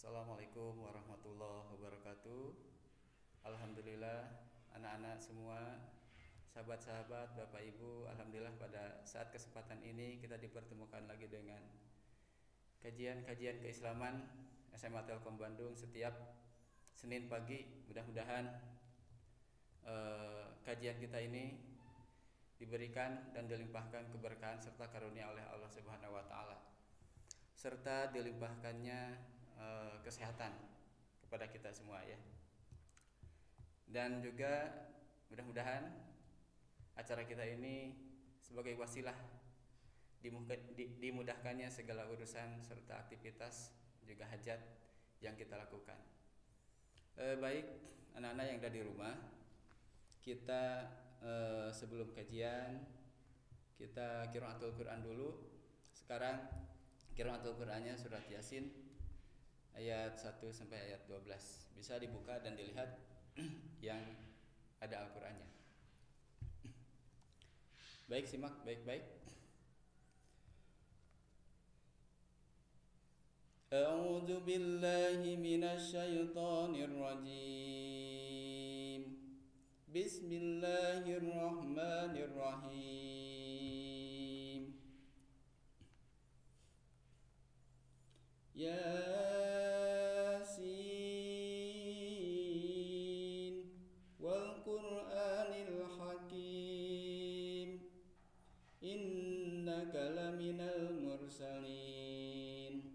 Assalamualaikum warahmatullahi wabarakatuh. Alhamdulillah anak-anak semua, sahabat-sahabat, Bapak Ibu, alhamdulillah pada saat kesempatan ini kita dipertemukan lagi dengan kajian-kajian keislaman SMA Telkom Bandung setiap Senin pagi. Mudah-mudahan kajian kita ini diberikan dan dilimpahkan keberkahan serta karunia oleh Allah Subhanahu wa taala, serta dilimpahkannya kesehatan kepada kita semua ya. Dan juga mudah-mudahan acara kita ini sebagai wasilah dimudahkannya segala urusan serta aktivitas juga hajat yang kita lakukan. Baik anak-anak yang ada di rumah, kita sebelum kajian kita qiraatul Quran dulu. Sekarang qiraatul Qurannya surat Yasin ayat 1 sampai ayat 12. Bisa dibuka dan dilihat yang ada Al-Qur'annya. Baik, simak baik-baik. A'udzu billahi minasy syaithanir rajim. Bismillahirrahmanirrahim. Yasin wal Qur'anil Hakim innaka laminal mursalin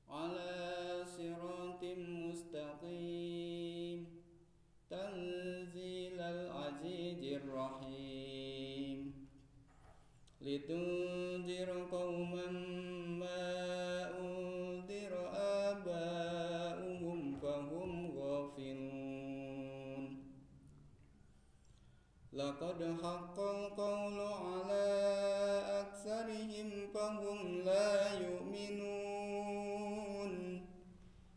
ala siratim mustaqim tanzilal azizir rahim litunzir qauman ma unzira aba'uhum fahum ghafilun laqad haqqal qawlu ala aksarihim fahum la yu'minun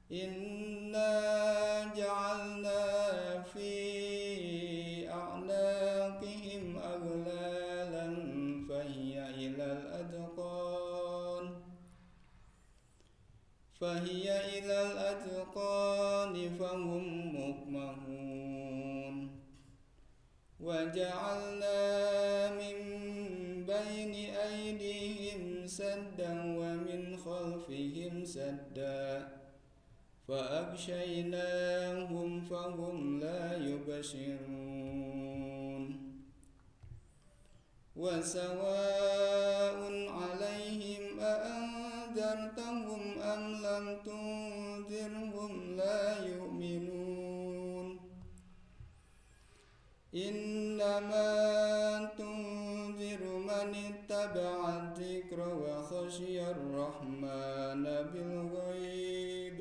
inna ja'alna fi a'naqihim aghlalan fahiya ilal adqan fahum muqmahun wa ja'alna min bayni aydihim saddan wa min khalfihim saddan فأغشيناهم فهم لا يبصرون وسواء عليهم أأنذرتهم أم لم تنذرهم لا يؤمنون إنما تنذر من اتبع الذكر وخشي الرحمن بالغيب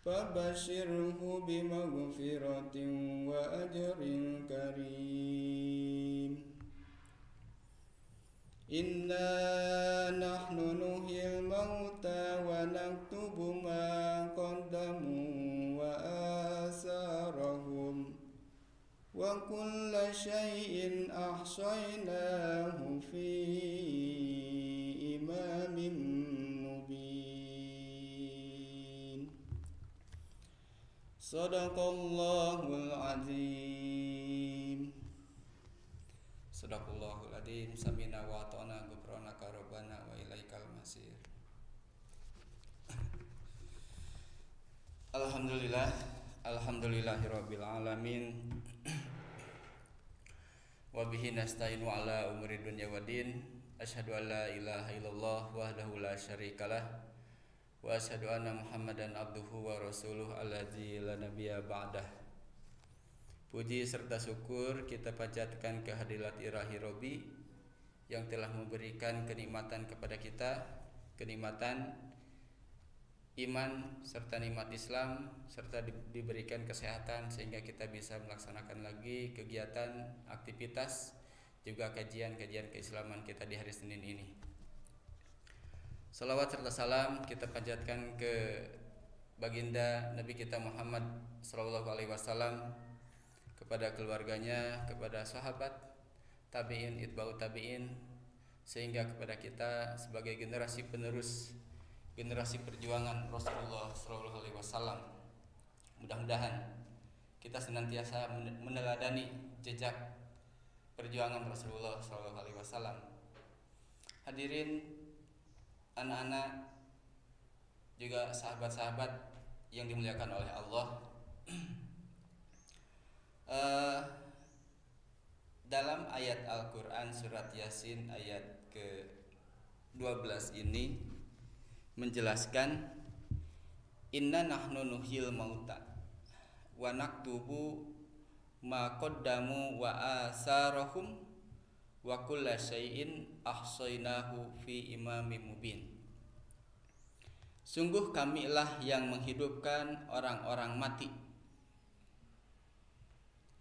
فبشره بمغفرة وأجر كريم إنا نحن نحيي الموتى ونكتب ما قدموا وآثارهم وكل شيء أحصيناه في إمام Sadaqallahul azim. Sadaqallahul azim. Samina wa ta'ana ghufranaka rabbana wa ilaikal masir. Alhamdulillah, alhamdulillahirabbil alamin. Wa bihi nasta'inu ala umuri dunya waddin. Asyhadu an la ilaha illallah wahdahu la syarikalah. Wa asyhadu anna Muhammadan abduhu wa rasuluh alladzi la nabiyya ba'dah. Puji serta syukur kita panjatkan kehadirat Ilahi Robbi yang telah memberikan kenikmatan kepada kita, kenikmatan iman serta nikmat Islam, serta diberikan kesehatan sehingga kita bisa melaksanakan lagi kegiatan, aktivitas, juga kajian-kajian keislaman kita di hari Senin ini. Salawat serta salam kita panjatkan ke baginda Nabi kita Muhammad sallallahu alaihi wasallam, kepada keluarganya, kepada sahabat, tabi'in, itba'ut tabi'in, sehingga kepada kita sebagai generasi penerus generasi perjuangan Rasulullah Shallallahu Alaihi Wasallam. Mudah-mudahan kita senantiasa meneladani jejak perjuangan Rasulullah Shallallahu Alaihi Wasallam. Hadirin, anak-anak, juga sahabat-sahabat yang dimuliakan oleh Allah. Dalam ayat Al-Quran surat Yasin ayat ke-12 ini menjelaskan, inna nahnu nuhyil mauta wa naktubu ma qaddamu wa asarahum wa kulla syai'in ahsaynahu fi imamin mubin. Sungguh kamilah yang menghidupkan orang-orang mati,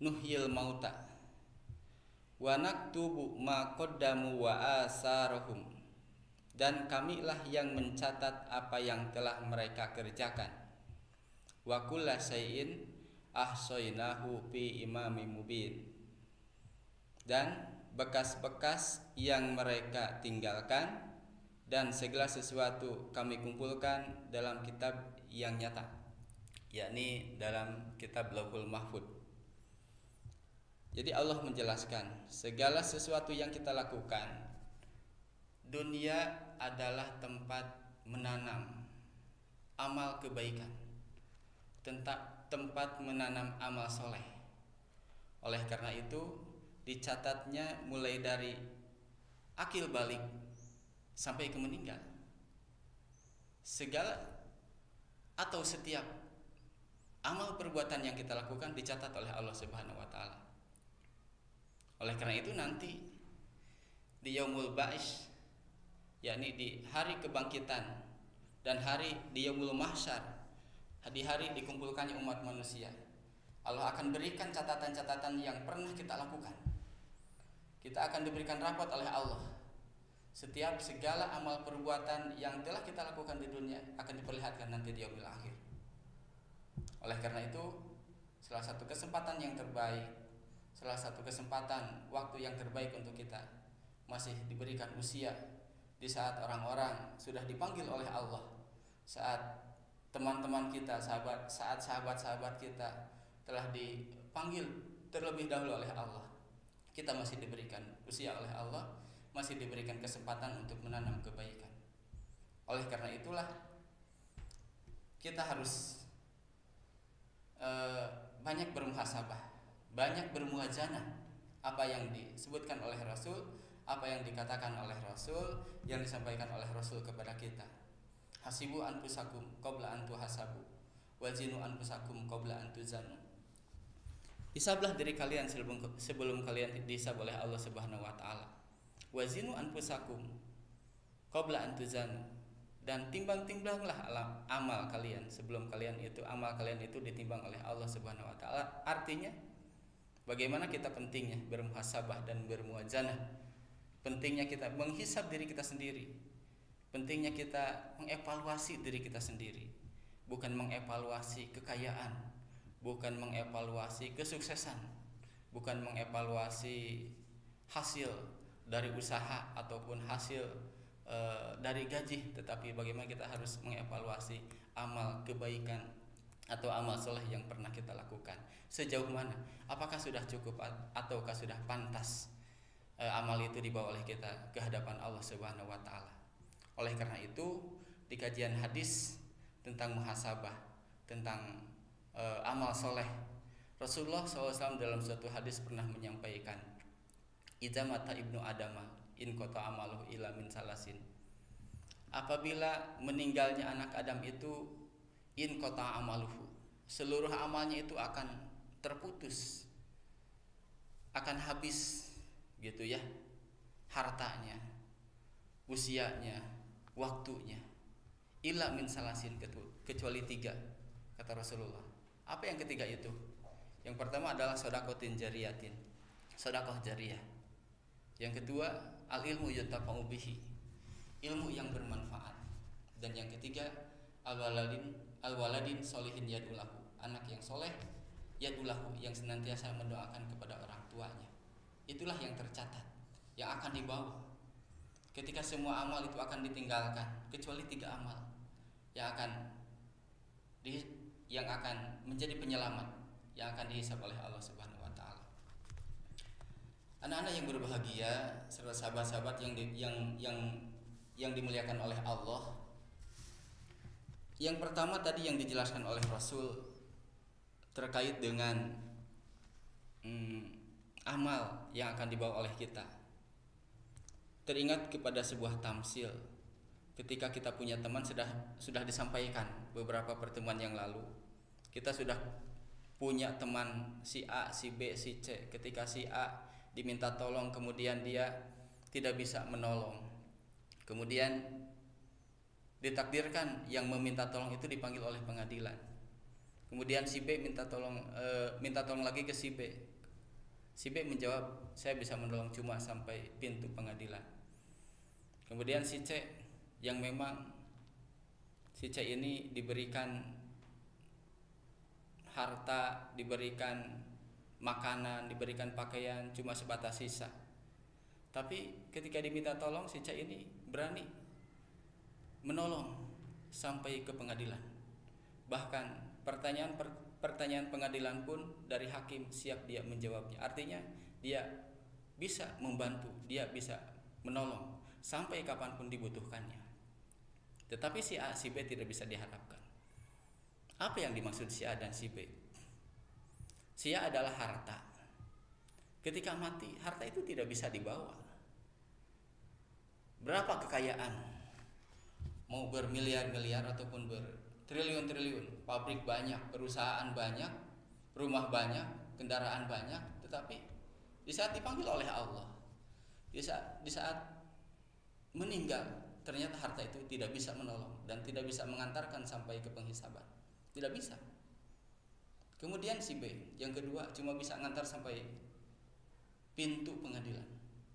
nuhyil mauta wa naktubu ma qaddamu wa asarahum, dan kamilah yang mencatat apa yang telah mereka kerjakan, wa kulla syai'in ahsaynahu fi imamin mubin, dan bekas-bekas yang mereka tinggalkan dan segala sesuatu kami kumpulkan dalam kitab yang nyata, yakni dalam kitab Lauhul Mahfuz. Jadi Allah menjelaskan segala sesuatu yang kita lakukan, dunia adalah tempat menanam amal kebaikan, tempat menanam amal soleh. Oleh karena itu dicatatnya mulai dari akil balik sampai ke meninggal, segala atau setiap amal perbuatan yang kita lakukan dicatat oleh Allah Subhanahu wa taala. Oleh karena itu nanti di Yaumul Ba'is, yakni di hari kebangkitan dan hari di Yaumul Mahsyar, di hari dikumpulkannya umat manusia, Allah akan berikan catatan-catatan yang pernah kita lakukan. Kita akan diberikan rapot oleh Allah. Setiap segala amal perbuatan yang telah kita lakukan di dunia akan diperlihatkan nanti di yaumil akhir. Oleh karena itu, salah satu kesempatan yang terbaik, salah satu kesempatan waktu yang terbaik untuk kita masih diberikan usia di saat orang-orang sudah dipanggil oleh Allah, saat teman-teman kita, saat sahabat-sahabat kita telah dipanggil terlebih dahulu oleh Allah. Kita masih diberikan usia oleh Allah, masih diberikan kesempatan untuk menanam kebaikan. Oleh karena itulah kita harus banyak bermuhasabah, banyak bermuwazanah apa yang disebutkan oleh Rasul, apa yang dikatakan oleh Rasul, yang disampaikan oleh Rasul kepada kita. Hasibu anfusakum qabla an tuhasabu, wazinu anfusakum qabla an tuzanu. Hisablah diri kalian sebelum kalian dihisab oleh Allah Subhanahu wa taala. Wazinu anfusakum qabla an tuzanu, dan timbang-timbanglah amal kalian sebelum amal kalian itu ditimbang oleh Allah Subhanahu wa taala. Artinya bagaimana kita pentingnya bermuhasabah dan bermuwazanah, pentingnya kita menghisab diri kita sendiri, pentingnya kita mengevaluasi diri kita sendiri, bukan mengevaluasi kekayaan, bukan mengevaluasi kesuksesan, bukan mengevaluasi hasil dari usaha ataupun hasil dari gaji, tetapi bagaimana kita harus mengevaluasi amal kebaikan atau amal soleh yang pernah kita lakukan. Sejauh mana? Apakah sudah cukup ataukah sudah pantas amal itu dibawa oleh kita ke hadapan Allah Subhanahu wa taala. Oleh karena itu, di kajian hadis tentang muhasabah, tentang amal soleh, Rasulullah SAW dalam suatu hadis pernah menyampaikan, idza mata ibnu adama in qata amaluhu ila min salasin. Apabila meninggalnya anak Adam itu, in qata amaluhu, seluruh amalnya itu akan terputus, akan habis gitu ya, hartanya, usianya, waktunya, ila min salasin, kecuali 3 kata Rasulullah. Apa yang ketiga itu? Yang pertama adalah sodakotin jariyatin, sodakoh jariyah. Yang kedua, al ilmu yuntafa'u bihi, ilmu yang bermanfaat. Dan yang ketiga, al waladin solihin yadulahu, anak yang soleh yadulahu, yang senantiasa mendoakan kepada orang tuanya. Itulah yang tercatat, yang akan dibawa ketika semua amal itu akan ditinggalkan, kecuali 3 amal. yang akan yang akan menjadi penyelamat, yang akan dihisab oleh Allah Subhanahu wa taala. Anak-anak yang berbahagia serta sahabat-sahabat yang dimuliakan oleh Allah. Yang pertama tadi yang dijelaskan oleh Rasul terkait dengan amal yang akan dibawa oleh kita. Teringat kepada sebuah tamsil ketika kita punya teman, sudah disampaikan beberapa pertemuan yang lalu. Kita sudah punya teman si A, si B, si C. Ketika si A diminta tolong kemudian dia tidak bisa menolong. Kemudian ditakdirkan yang meminta tolong itu dipanggil oleh pengadilan. Kemudian si B minta tolong lagi ke si B. Si B menjawab, saya bisa menolong cuma sampai pintu pengadilan. Kemudian si C yang memang si C ini diberikan harta, diberikan makanan, diberikan pakaian cuma sebatas sisa. Tapi ketika diminta tolong, si C ini berani menolong sampai ke pengadilan. Bahkan pertanyaan pengadilan pun dari hakim siap dia menjawabnya. Artinya dia bisa membantu, dia bisa menolong sampai kapanpun dibutuhkannya. Tetapi si A, si B tidak bisa diharapkan. Apa yang dimaksud si A dan si B? Si A adalah harta. Ketika mati, harta itu tidak bisa dibawa. Berapa kekayaan, mau bermiliar-miliar ataupun bertriliun-triliun, pabrik banyak, perusahaan banyak, rumah banyak, kendaraan banyak, tetapi di saat dipanggil oleh Allah, di saat meninggal, ternyata harta itu tidak bisa menolong dan tidak bisa mengantarkan sampai ke penghisaban. Tidak bisa. Kemudian si B yang kedua cuma bisa ngantar sampai pintu pengadilan.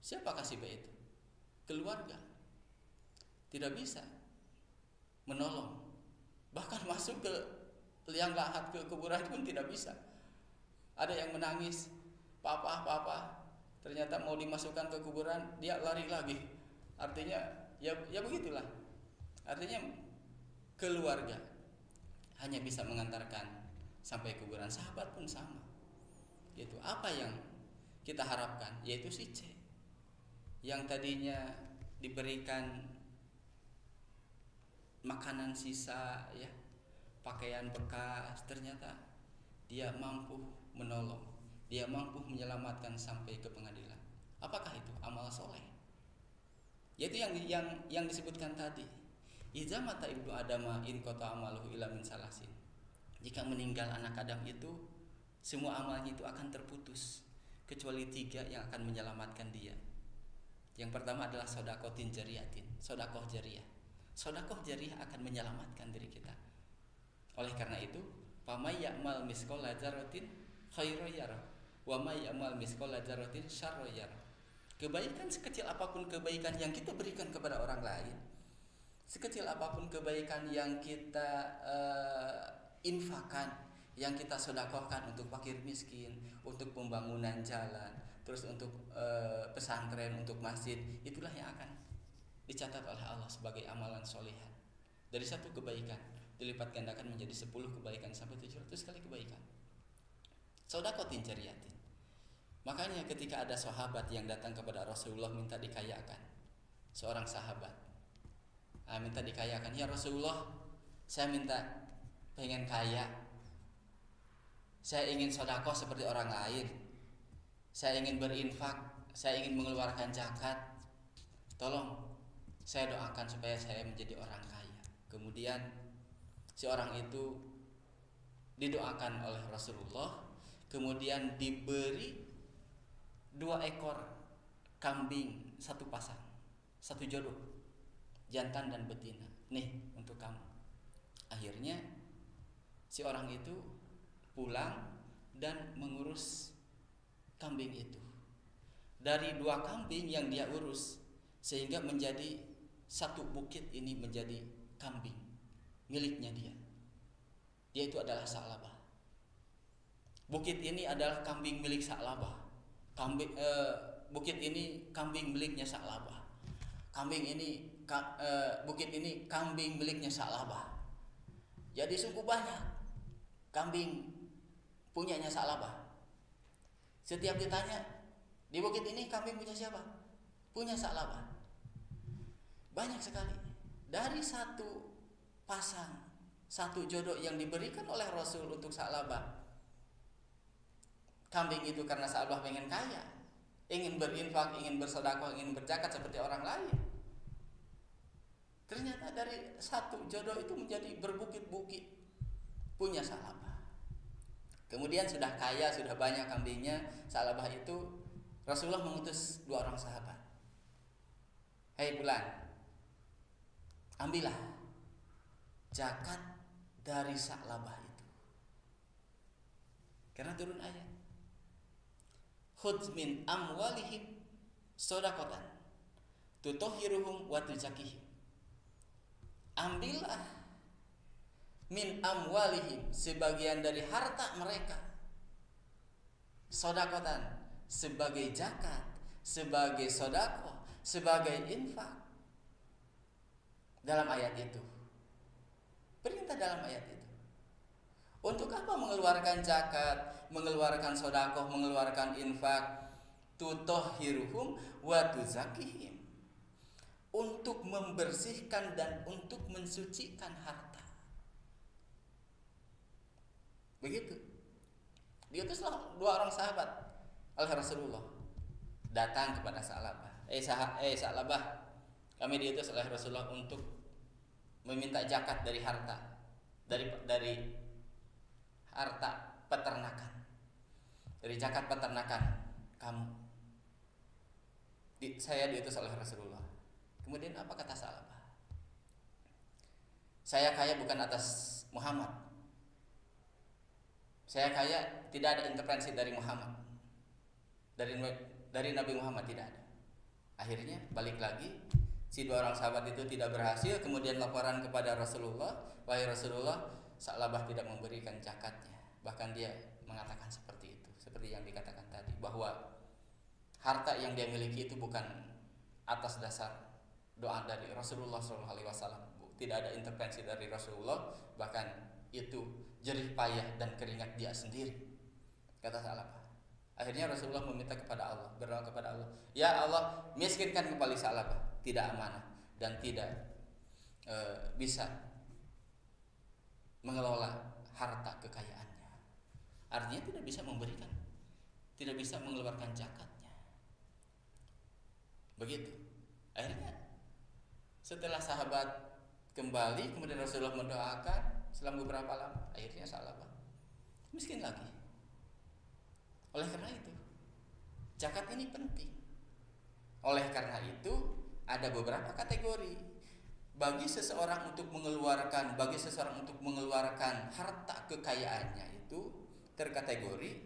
Siapakah si B itu? Keluarga. Tidak bisa menolong. Bahkan masuk ke liang lahat, ke kuburan pun tidak bisa. Ada yang menangis, papa. Ternyata mau dimasukkan ke kuburan, dia lari lagi. Artinya ya begitulah. Artinya keluarga hanya bisa mengantarkan sampai kuburan. Sahabat pun sama. Gitu. Apa yang kita harapkan? Yaitu si C yang tadinya diberikan makanan sisa, ya, pakaian bekas, ternyata dia mampu menolong, dia mampu menyelamatkan sampai ke pengadilan. Apakah itu amal soleh? Yaitu yang disebutkan tadi. Iza mata ibnu adama in qata amaluhu illa min salasin. Jika meninggal anak Adam itu, semua amalnya itu akan terputus kecuali 3 yang akan menyelamatkan dia. Yang pertama adalah sodakotin jariyatin, sodakoh jariah. Sodakoh jariah akan menyelamatkan diri kita. Oleh karena itu, famay ya'mal misqala dzarratin khairan yarah wa may ya'mal misqala dzarratin syarran yarah. Kebaikan sekecil apapun kebaikan yang kita berikan kepada orang lain, sekecil apapun kebaikan yang kita infakkan, yang kita sedekahkan untuk fakir miskin, untuk pembangunan jalan, terus untuk pesantren, untuk masjid, itulah yang akan dicatat oleh Allah sebagai amalan solihan. Dari 1 kebaikan dilipat gandakan menjadi 10 kebaikan sampai 700 kali kebaikan. Sodakotin jariyatin. Makanya ketika ada sahabat yang datang kepada Rasulullah minta dikayakan, seorang sahabat minta dikayakan, ya Rasulullah, saya pengen kaya, saya ingin sedekah seperti orang lain, saya ingin berinfak, saya ingin mengeluarkan zakat, tolong saya doakan supaya saya menjadi orang kaya. Kemudian si orang itu didoakan oleh Rasulullah, kemudian diberi 2 ekor kambing, 1 pasang, 1 jodoh, jantan dan betina. Nih untuk kamu. Akhirnya si orang itu pulang dan mengurus kambing itu. Dari 2 kambing yang dia urus, sehingga menjadi 1 bukit ini menjadi kambing miliknya dia. Dia itu adalah Sa'labah. Bukit ini adalah kambing milik Sa'labah. Bukit ini kambing miliknya Sa'labah. Bukit ini kambing miliknya Sa'labah. Jadi sungguh banyak kambing punyanya Sa'labah. Setiap ditanya, di bukit ini kambing punya siapa? Punya Sa'labah. Banyak sekali. Dari satu pasang, satu jodoh yang diberikan oleh Rasul untuk Sa'labah. Kambing itu karena Sa'labah pengen kaya, ingin berinfak, ingin bersedekah, ingin berzakat seperti orang lain. Ternyata dari satu jodoh itu menjadi berbukit-bukit punya Sa'labah. Kemudian sudah kaya, sudah banyak kambingnya Sa'labah itu, Rasulullah mengutus 2 orang sahabat. Hei Fulan, ambillah zakat dari Sa'labah itu. Karena turun ayat, khudz min amwalihim shadaqatan tutahhiruhum wa tuzakihim. Ambillah min amwalihim, sebagian dari harta mereka, sedekatan, sebagai zakat, sebagai sedekah, sebagai infak. Dalam ayat itu, perintah dalam ayat itu. Untuk apa mengeluarkan zakat, mengeluarkan sedekah, mengeluarkan infak? Tutahhiruhum wa tuzakihim, untuk membersihkan dan untuk mensucikan harta. Begitu. Diutuslah 2 orang sahabat oleh Rasulullah datang kepada Sa'labah. Sa'labah, kami diutus oleh Rasulullah untuk meminta zakat dari harta, dari harta peternakan, dari zakat peternakan kamu. Saya diutus oleh Rasulullah. Kemudian apa kata Sa'labah? Saya kaya bukan atas Muhammad. Saya kaya tidak ada intervensi dari Muhammad. Dari Nabi Muhammad tidak ada. Akhirnya balik lagi, si 2 orang sahabat itu tidak berhasil, kemudian laporan kepada Rasulullah, wahai Rasulullah, Sa'labah tidak memberikan zakatnya. Bahkan dia mengatakan seperti itu, seperti yang dikatakan tadi, bahwa harta yang dia miliki itu bukan atas dasar doa dari Rasulullah SAW. Tidak ada intervensi dari Rasulullah, bahkan itu jerih payah dan keringat dia sendiri, kata Sa'labah. Akhirnya Rasulullah meminta kepada Allah, berdoa kepada Allah, ya Allah, miskinkan kembali Sa'labah, tidak amanah dan tidak bisa mengelola harta kekayaannya. Artinya tidak bisa memberikan, tidak bisa mengeluarkan zakatnya. Begitu. Akhirnya setelah sahabat kembali, kemudian Rasulullah mendoakan, selama beberapa lama, akhirnya Sa'labah miskin lagi. Oleh karena itu, zakat ini penting. Oleh karena itu, ada beberapa kategori bagi seseorang untuk mengeluarkan harta kekayaannya itu terkategori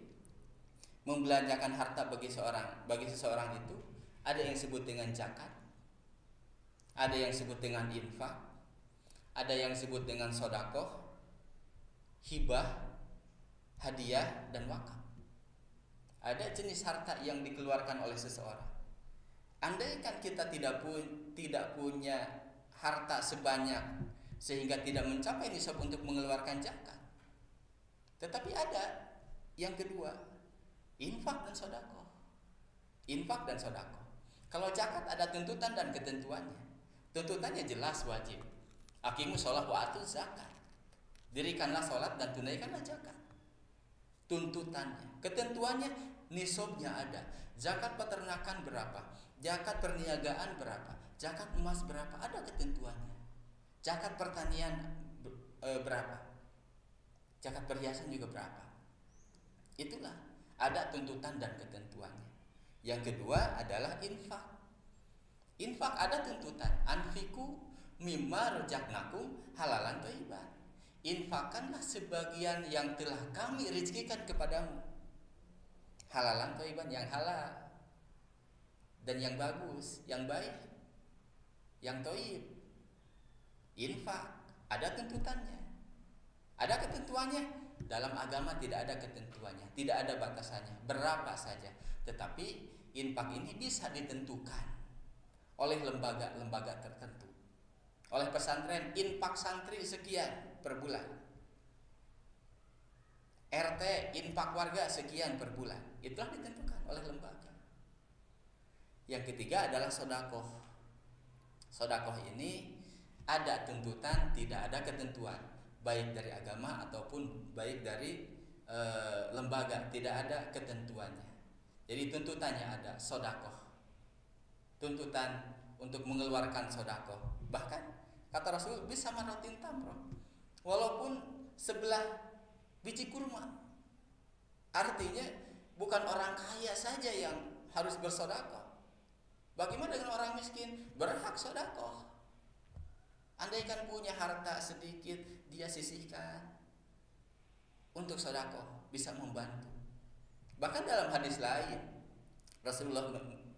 membelanjakan harta bagi seseorang itu ada yang disebut dengan zakat, ada yang disebut dengan infak, ada yang disebut dengan sedekah, hibah, hadiah, dan wakaf. Ada jenis harta yang dikeluarkan oleh seseorang. Andaikan kita tidak punya harta sebanyak sehingga tidak mencapai nisab untuk mengeluarkan zakat, tetapi ada yang kedua, infak dan sedekah. Infak dan sedekah. Kalau zakat ada tuntutan dan ketentuannya. Tuntutannya jelas, wajib. Aqimus shalah wa atuz zakat. Dirikanlah salat dan tunaikanlah zakat. Tuntutannya, ketentuannya, nisabnya ada. Zakat peternakan berapa? Zakat perniagaan berapa? Zakat emas berapa? Ada ketentuannya. Zakat pertanian berapa? Zakat perhiasan juga berapa? Itulah, ada tuntutan dan ketentuannya. Yang kedua adalah infak. Infak ada tuntutan, anfiku mimma razaqnakum halalan thayyiban. Infakkanlah sebagian yang telah kami rezekikan kepadamu, halalan thayyiban, yang halal dan yang bagus, yang baik, yang thayyib. Infak ada tuntutannya, ada ketentuannya. Dalam agama tidak ada ketentuannya, tidak ada batasannya, berapa saja. Tetapi infak ini bisa ditentukan oleh lembaga-lembaga tertentu. Oleh pesantren, infak santri sekian per bulan. RT infak warga sekian per bulan. Itulah ditentukan oleh lembaga. Yang ketiga adalah sodakoh. Sodakoh ini ada tuntutan, tidak ada ketentuan, baik dari agama ataupun baik dari lembaga, tidak ada ketentuannya. Jadi tuntutannya ada sodakoh, tuntutan untuk mengeluarkan sodakoh. Bahkan kata Rasul bisa marotin tamroh, walaupun sebelah biji kurma. Artinya bukan orang kaya saja yang harus bersodakoh. Bagaimana dengan orang miskin? Berhak sodakoh. Andaikan punya harta sedikit, dia sisihkan untuk sodakoh, bisa membantu. Bahkan dalam hadis lain Rasulullah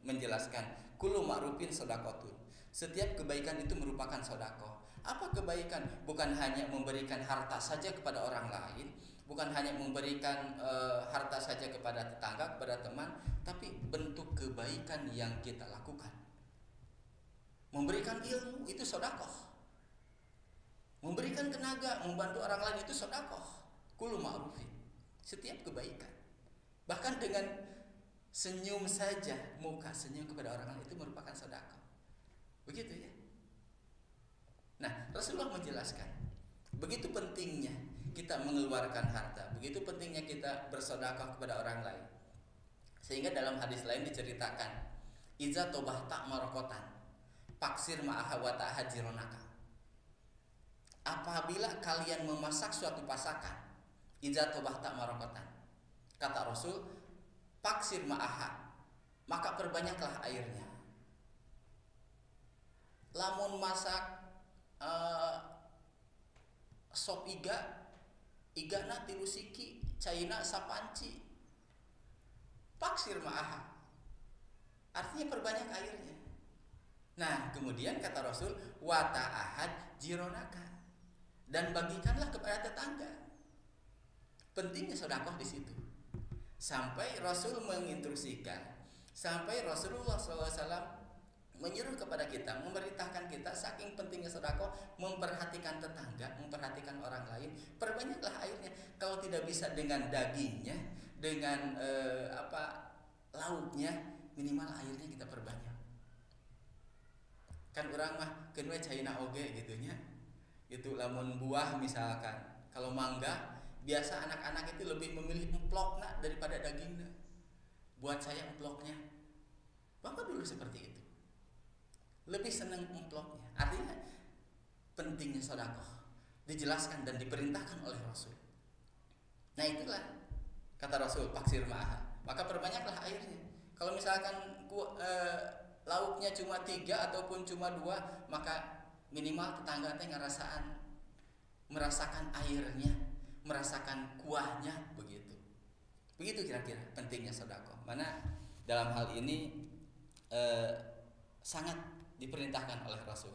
menjelaskan, kullu ma'rufin sodakotun. Setiap kebaikan itu merupakan sodakoh. Apa kebaikan? Bukan hanya memberikan harta saja kepada orang lain, bukan hanya memberikan harta saja kepada tetangga, kepada teman, tapi bentuk kebaikan yang kita lakukan. Memberikan ilmu itu sodakoh. Memberikan tenaga, membantu orang lain itu sodakoh. Kullu ma'rufin. Setiap kebaikan. Bahkan dengan senyum saja, muka senyum kepada orang lain itu merupakan sodakoh. Begitu ya. Nah, Rasulullah menjelaskan, begitu pentingnya kita mengeluarkan harta, begitu pentingnya kita bersodakoh kepada orang lain. Sehingga dalam hadis lain diceritakan, iza tobahta marokotan, paksir ma'aha wa ta'aha jironaka. Apabila kalian memasak suatu pasakan, iza tobahta marokotan, kata Rasul, paksir ma'aha, maka perbanyaklah airnya. Lamun masak sop igana tilu siki, caina sapanci, paksir ma'aha, artinya perbanyak airnya. Nah, kemudian kata Rasul, wa ta'ahad jironaka, dan bagikanlah kepada tetangga. Pentingnya sedekah di situ. Sampai Rasul menginstruksikan, sampai Rasulullah SAW menyuruh kepada kita, memerintahkan kita, saking pentingnya sedekah, memperhatikan tetangga, memperhatikan orang lain, perbanyaklah airnya. Kalau tidak bisa dengan dagingnya, dengan lauknya, minimal airnya kita perbanyak. Kan orang mah kenwe caina oge gitunya. Itu lamun buah misalkan, kalau mangga biasa anak-anak itu lebih memilih emploknya daripada dagingnya. Buat saya emploknya, bapak dulu seperti itu, lebih senang emploknya. Artinya pentingnya sedekah dijelaskan dan diperintahkan oleh Rasul. Nah itulah kata Rasul, paksir ma'aha, maka perbanyaklah airnya. Kalau misalkan lauknya cuma 3 ataupun cuma 2, maka minimal tetangga teh merasakan airnya, merasakan kuahnya, begitu. Begitu kira-kira pentingnya sedekah. Mana dalam hal ini sangat diperintahkan oleh Rasul.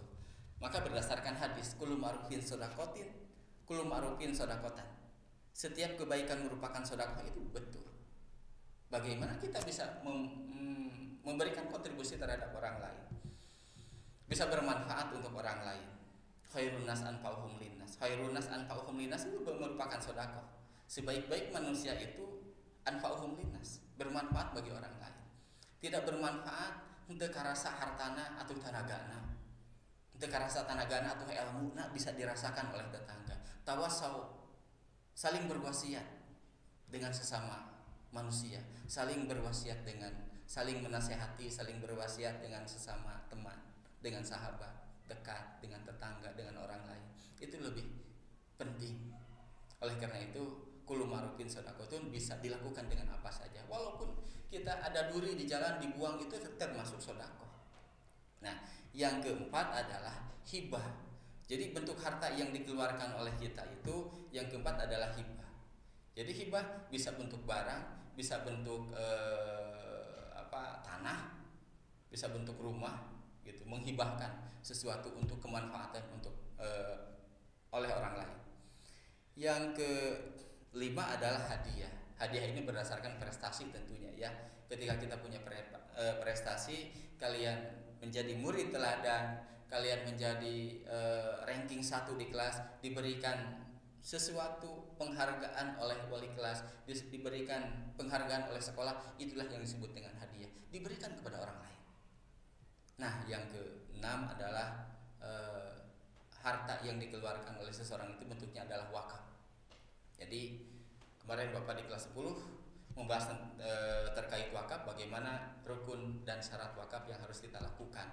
Maka berdasarkan hadis, kullu ma'rufin sedaqatin, kullu ma'rufin sedaqatan. Setiap kebaikan merupakan sedekah, itu betul. Bagaimana kita bisa memberikan kontribusi terhadap orang lain, bisa bermanfaat untuk orang lain. Khairun nas anfa'uhum linnas. Khairun nas anfa'uhum linnas itu merupakan sedekah. Sebaik-baik manusia itu anfa'uhum linnas, bermanfaat bagi orang lain. Tidak bermanfaat untuk karasa hartana atau tanagana, untuk karasa tanagana atau ilmuna bisa dirasakan oleh tetangga. Tawasau, saling berwasiat dengan sesama manusia, saling berwasiat dengan, saling menasihati, saling berwasiat dengan sesama teman, dengan sahabat dekat, dengan tetangga, dengan orang lain. Itu lebih penting. Oleh karena itu, kullu ma'rufin sedaqatun bisa dilakukan dengan apa saja. Walaupun kita ada duri di jalan dibuang, itu termasuk sedekah. Nah, yang keempat adalah hibah. Jadi bentuk harta yang dikeluarkan oleh kita itu, yang keempat adalah hibah. Jadi hibah bisa bentuk barang, bisa bentuk tanah, bisa bentuk rumah, gitu, menghibahkan sesuatu untuk kemanfaatan untuk oleh orang lain. Yang kelima adalah hadiah. Hadiah ini berdasarkan prestasi tentunya ya. Ketika kita punya prestasi, kalian menjadi murid teladan, kalian menjadi ranking 1 di kelas, diberikan sesuatu penghargaan oleh wali kelas, diberikan penghargaan oleh sekolah, itulah yang disebut dengan hadiah, diberikan kepada orang lain. Nah, yang keenam adalah harta yang dikeluarkan oleh seseorang itu bentuknya adalah wakaf. Jadi kemarin Bapak di kelas 10 membahas terkait wakaf, bagaimana rukun dan syarat wakaf yang harus kita lakukan.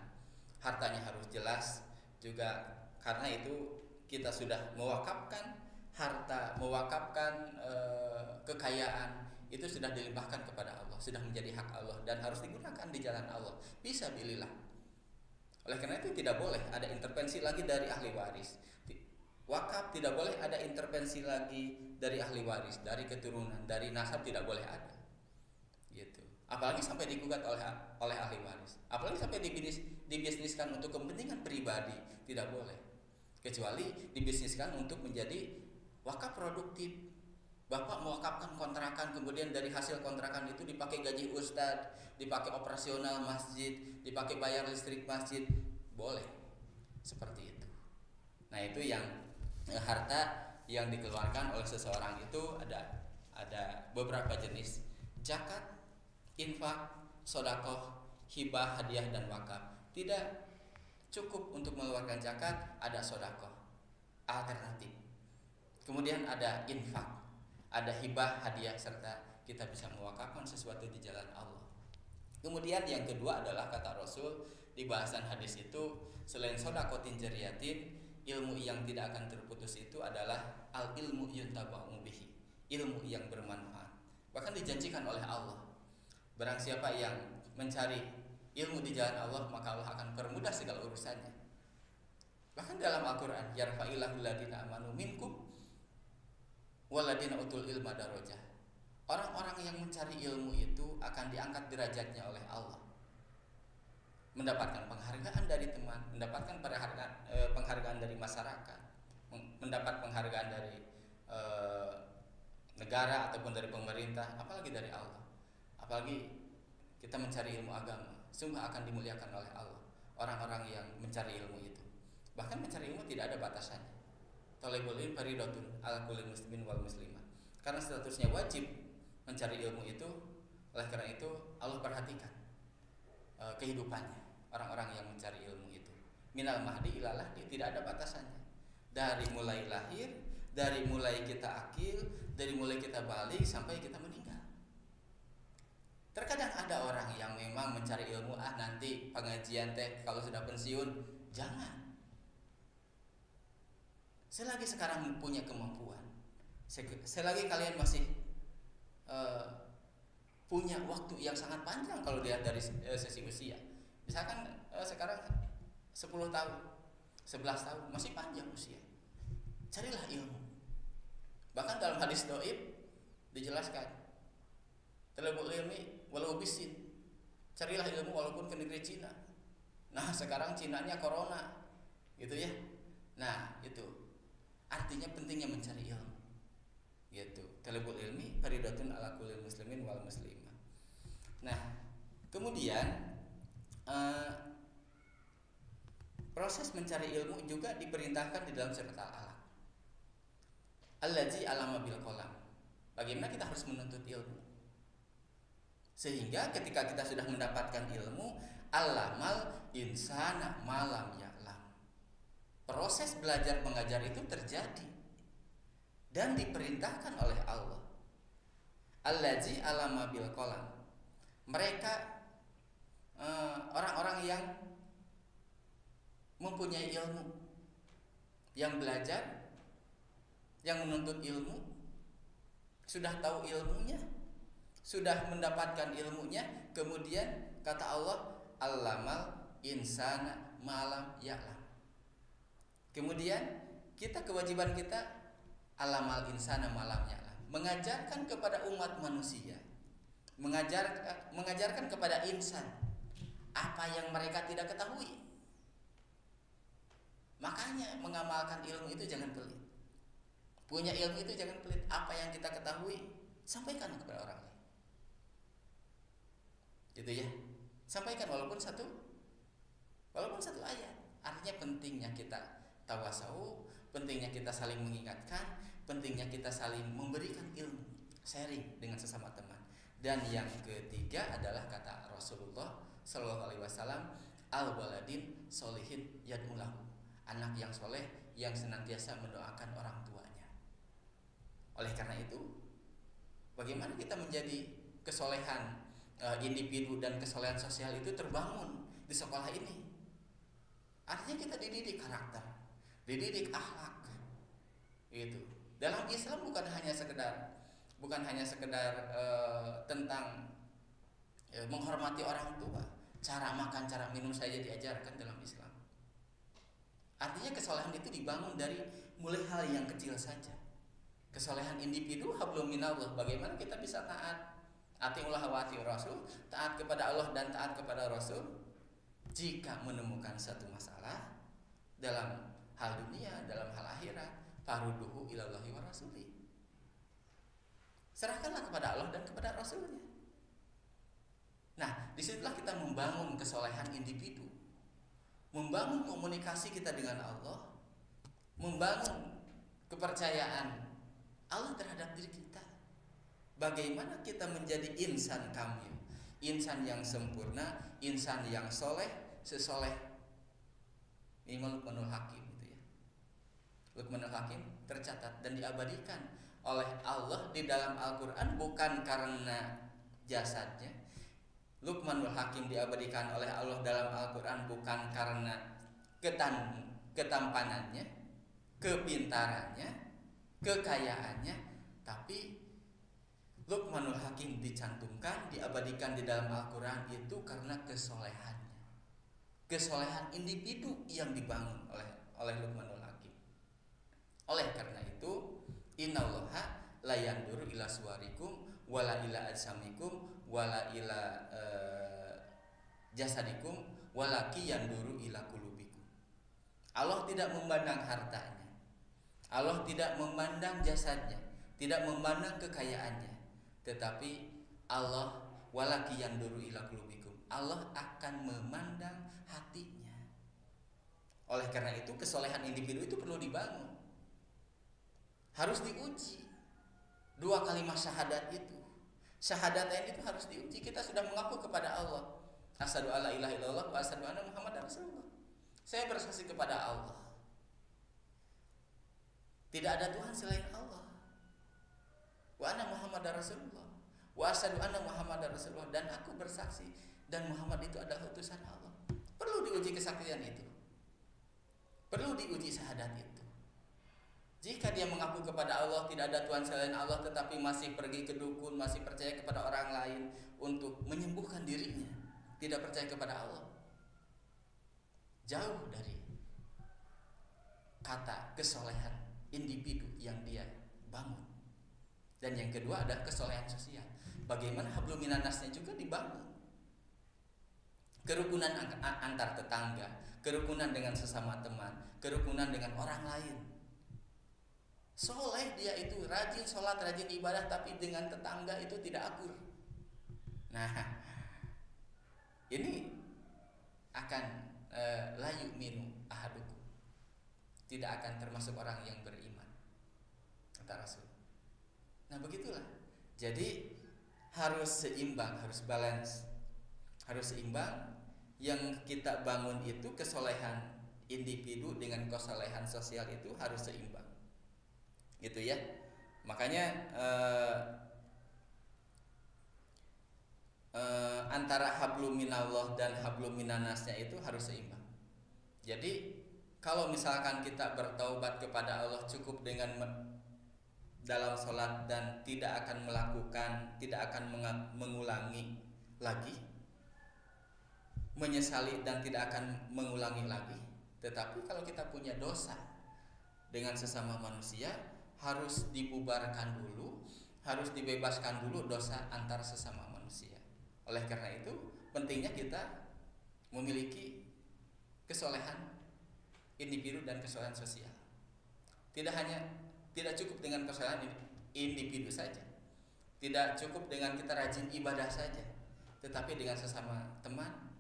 Hartanya harus jelas juga, karena itu kita sudah mewakafkan harta, mewakafkan kekayaan, itu sudah dilimpahkan kepada Allah, sudah menjadi hak Allah dan harus digunakan di jalan Allah. Bisa bilillah. Oleh karena itu tidak boleh ada intervensi lagi dari ahli waris. Wakaf tidak boleh ada intervensi lagi dari ahli waris, dari keturunan, dari nasab, tidak boleh ada. Gitu. Apalagi sampai digugat oleh ahli waris. Apalagi sampai dibisniskan untuk kepentingan pribadi, tidak boleh. Kecuali dibisniskan untuk menjadi wakaf produktif. Bapak mewakafkan kontrakan, kemudian dari hasil kontrakan itu dipakai gaji ustadz, dipakai operasional masjid, dipakai bayar listrik masjid, boleh seperti itu. Nah, itu yang harta yang dikeluarkan oleh seseorang itu ada beberapa jenis: zakat, infak, sedekah, hibah, hadiah, dan wakaf. Tidak cukup untuk mengeluarkan zakat, ada sedekah alternatif. Kemudian ada infak, ada hibah, hadiah, serta kita bisa mewakafkan sesuatu di jalan Allah. Kemudian yang kedua adalah kata Rasul di bahasan hadis itu, selain sodakotin jariyatin, ilmu yang tidak akan terputus itu adalah al ilmu yuntaba'u bihi, ilmu yang bermanfaat. Bahkan dijanjikan oleh Allah, barang siapa yang mencari ilmu di jalan Allah, maka Allah akan permudah segala urusannya. Bahkan dalam Al-Quran, yarfa'illahu ladina amanu minkum waladina utul ilma darajah. Orang-orang yang mencari ilmu itu akan diangkat derajatnya oleh Allah, mendapatkan penghargaan dari teman, mendapatkan penghargaan dari masyarakat, mendapat penghargaan dari negara ataupun dari pemerintah, apalagi dari Allah. Apalagi kita mencari ilmu agama, sungguh akan dimuliakan oleh Allah orang-orang yang mencari ilmu itu. Bahkan mencari ilmu tidak ada batasannya. Talabul ilmi fardhatun 'ala kulli muslimin wal muslimah. Karena statusnya wajib mencari ilmu itu, oleh karena itu Allah perhatikan kehidupannya orang-orang yang mencari ilmu itu. Minal mahdi ilal lahdi, tidak ada batasannya. Dari mulai lahir, dari mulai kita akil, dari mulai kita balik sampai kita meninggal. Terkadang ada orang yang memang mencari ilmu, nanti pengajian teh kalau sudah pensiun. Jangan. Selagi sekarang punya kemampuan, selagi kalian masih punya waktu yang sangat panjang kalau dilihat dari sisi usia. Misalkan sekarang 10 tahun, 11 tahun, masih panjang usia. Carilah ilmu. Bahkan dalam hadis dhaif dijelaskan, talabul ilmi walau bisin. Carilah ilmu walaupun ke negeri Cina. Nah, sekarang Cinanya corona, gitu ya. Nah, itu artinya pentingnya mencari ilmu. Gitu. Talabul ilmi fardhatun 'ala kulli muslimin wal muslimah. Nah, kemudian proses mencari ilmu juga diperintahkan di dalam surat Al-Alaq. Allazi 'allama bil qalam. Bagaimana kita harus menuntut ilmu? Sehingga ketika kita sudah mendapatkan ilmu, allamal insana malam ya'lam. Proses belajar mengajar itu terjadi dan diperintahkan oleh Allah. Allazi 'allama bil qalam. Mereka orang-orang yang mempunyai ilmu, yang belajar, yang menuntut ilmu, sudah tahu ilmunya, sudah mendapatkan ilmunya, kemudian kata Allah, allamal insana malam ya'lam. Kemudian kewajiban kita alamal insana malam ya'lam, mengajarkan kepada umat manusia, mengajarkan kepada insan apa yang mereka tidak ketahui. Makanya mengamalkan ilmu itu jangan pelit. Punya ilmu itu jangan pelit. Apa yang kita ketahui, sampaikan kepada orang lain. Gitu ya. Sampaikan walaupun satu ayat. Artinya pentingnya kita tawasau, pentingnya kita saling mengingatkan, pentingnya kita saling memberikan ilmu, sharing dengan sesama teman. Dan yang ketiga adalah kata Rasulullah Shallallahu Alaihi Wasallam, al waladin solihin yad'ulahu, anak yang soleh yang senantiasa mendoakan orang tuanya. Oleh karena itu, bagaimana kita menjadi kesolehan individu dan kesolehan sosial itu terbangun di sekolah ini? Artinya kita dididik karakter, dididik akhlak. Itu. Dalam Islam bukan hanya sekedar tentang menghormati orang tua, cara makan, cara minum saja diajarkan dalam Islam. Artinya kesolehan itu dibangun dari mulai hal yang kecil saja. Kesolehan individu hablum minallah, bagaimana kita bisa taat, atiullah wa atiur rasul, taat kepada Allah dan taat kepada Rasul jika menemukan satu masalah dalam hal dunia, dalam hal akhirat, farudduhu ilallahi wa rasuli, serahkanlah kepada Allah dan kepada Rasulnya. Nah, disitulah kita membangun kesolehan individu, membangun komunikasi kita dengan Allah, membangun kepercayaan Allah terhadap diri kita. Bagaimana kita menjadi insan kamil, insan yang sempurna, insan yang soleh, sesoleh Imam Luqmanul Hakim gitu ya. Luqmanul Hakim tercatat dan diabadikan oleh Allah di dalam Al-Quran bukan karena jasadnya. Luqmanul Hakim diabadikan oleh Allah dalam Al-Quran bukan karena ketampanannya, kepintarannya, kekayaannya, tapi Luqmanul Hakim dicantumkan, diabadikan di dalam Al-Quran itu karena kesolehannya, kesolehan individu yang dibangun oleh Luqmanul Hakim. Oleh karena itu, innallaha la yanduru ila suwarikum wala ila ajsamikum wala ila jasadikum walaki yanduru ila qulubikum. Allah tidak memandang hartanya, Allah tidak memandang jasadnya, tidak memandang kekayaannya, tetapi Allah walaki yanduru ila qulubikum, Allah akan memandang hatinya. Oleh karena itu kesolehan individu itu perlu dibangun, harus diuji. Dua kalimat syahadat itu, syahadatain itu harus diuji. Kita sudah mengaku kepada Allah, asyhadu alla ilaha illallah wa asyhadu anna muhammadar rasulullah, saya bersaksi kepada Allah tidak ada Tuhan selain Allah, wa anna muhammadar rasulullah wa asyhadu anna muhammadar rasulullah, dan aku bersaksi dan Muhammad itu adalah utusan Allah. Perlu diuji kesaksian itu, perlu diuji syahadat itu. Jika dia mengaku kepada Allah tidak ada Tuhan selain Allah, tetapi masih pergi ke dukun, masih percaya kepada orang lain untuk menyembuhkan dirinya, tidak percaya kepada Allah, jauh dari kata kesolehan individu yang dia bangun. Dan yang kedua adalah kesolehan sosial. Bagaimana hablum minannasnya juga dibangun, kerukunan antar tetangga, kerukunan dengan sesama teman, kerukunan dengan orang lain. Soleh dia itu, rajin sholat, rajin ibadah, tapi dengan tetangga itu tidak akur. Nah, ini akan layu minu ahadukum, tidak akan termasuk orang yang beriman, kata Rasul. Nah begitulah. Jadi harus seimbang, harus balance, harus seimbang. Yang kita bangun itu kesolehan individu dengan kesolehan sosial itu harus seimbang. Gitu ya. Makanya antara hablum minallah dan hablum minannasnya itu harus seimbang. Jadi kalau misalkan kita bertaubat kepada Allah cukup dengan dalam sholat dan tidak akan melakukan, tidak akan mengulangi lagi, menyesali dan tidak akan mengulangi lagi. Tetapi kalau kita punya dosa dengan sesama manusia, harus dibubarkan dulu, harus dibebaskan dulu dosa antar sesama manusia. Oleh karena itu pentingnya kita memiliki kesolehan individu dan kesolehan sosial. Tidak cukup dengan kesolehan individu saja, tidak cukup dengan kita rajin ibadah saja, tetapi dengan sesama teman,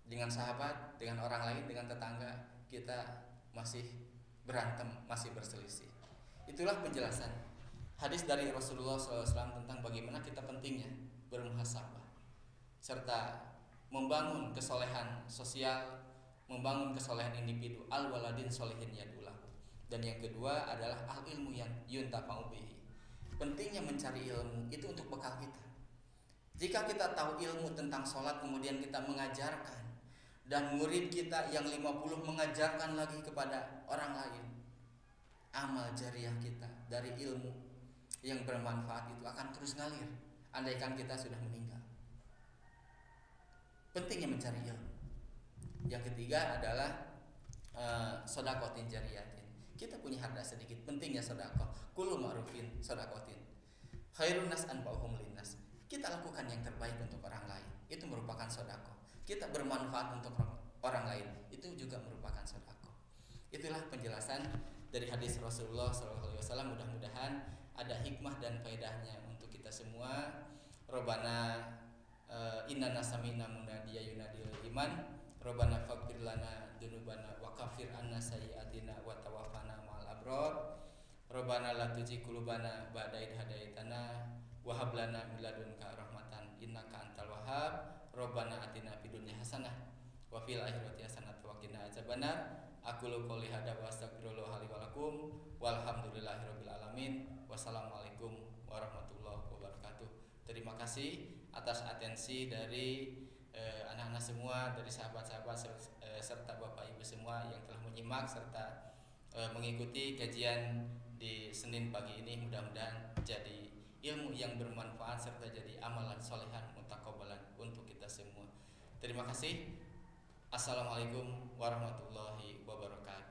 dengan sahabat, dengan orang lain, dengan tetangga kita masih berantem, masih berselisih. Itulah penjelasan hadis dari Rasulullah SAW tentang bagaimana kita pentingnya bermuhasabah serta membangun kesolehan sosial, membangun kesolehan individu, al waladin solehin yadulah. Dan yang kedua adalah al ilmu yang yuntafa'u bihi. Pentingnya mencari ilmu itu untuk bekal kita. Jika kita tahu ilmu tentang sholat kemudian kita mengajarkan, dan murid kita yang 50 mengajarkan lagi kepada orang lain, amal jariah kita dari ilmu yang bermanfaat itu akan terus ngalir andaikan kita sudah meninggal. Pentingnya mencari ilmu. Yang ketiga adalah sodakotin jariyatin. Kita punya harta sedikit, pentingnya sodakoh. Kullu ma'rufin sodakotin khairun nas anfa'uhum linnas. Kita lakukan yang terbaik untuk orang lain, itu merupakan sodakoh. Kita bermanfaat untuk orang lain, itu juga merupakan sodakoh. Itulah penjelasan dari hadis Rasulullah SAW. Mudah-mudahan ada hikmah dan faedahnya untuk kita semua. Robbana innana sami'na munadiya yunadil iman, Robbana faghfir lana dzunubana wa kaffir anna sayyi'atina wa tawaffana ma'al abrar, Robbana la tuzigh qulubana ba'da idh hadaitana wa hab lana min ladunka rahmatan innaka antal wahhab, Robbana atina fid dunya hasanah wa fil akhirati hasanah wa qina adzabannar. Aqulu qouli hadza wa astaghfirullah li wa lakum walhamdulillahirabbil alamin. Wassalamualaikum warahmatullahi wabarakatuh. Terima kasih atas atensi dari anak-anak semua, dari sahabat-sahabat serta Bapak Ibu semua yang telah menyimak serta mengikuti kajian di Senin pagi ini. Mudah-mudahan jadi ilmu yang bermanfaat serta jadi amalan solehan mutaqabbalan untuk kita semua. Terima kasih. Assalamualaikum warahmatullahi wabarakatuh.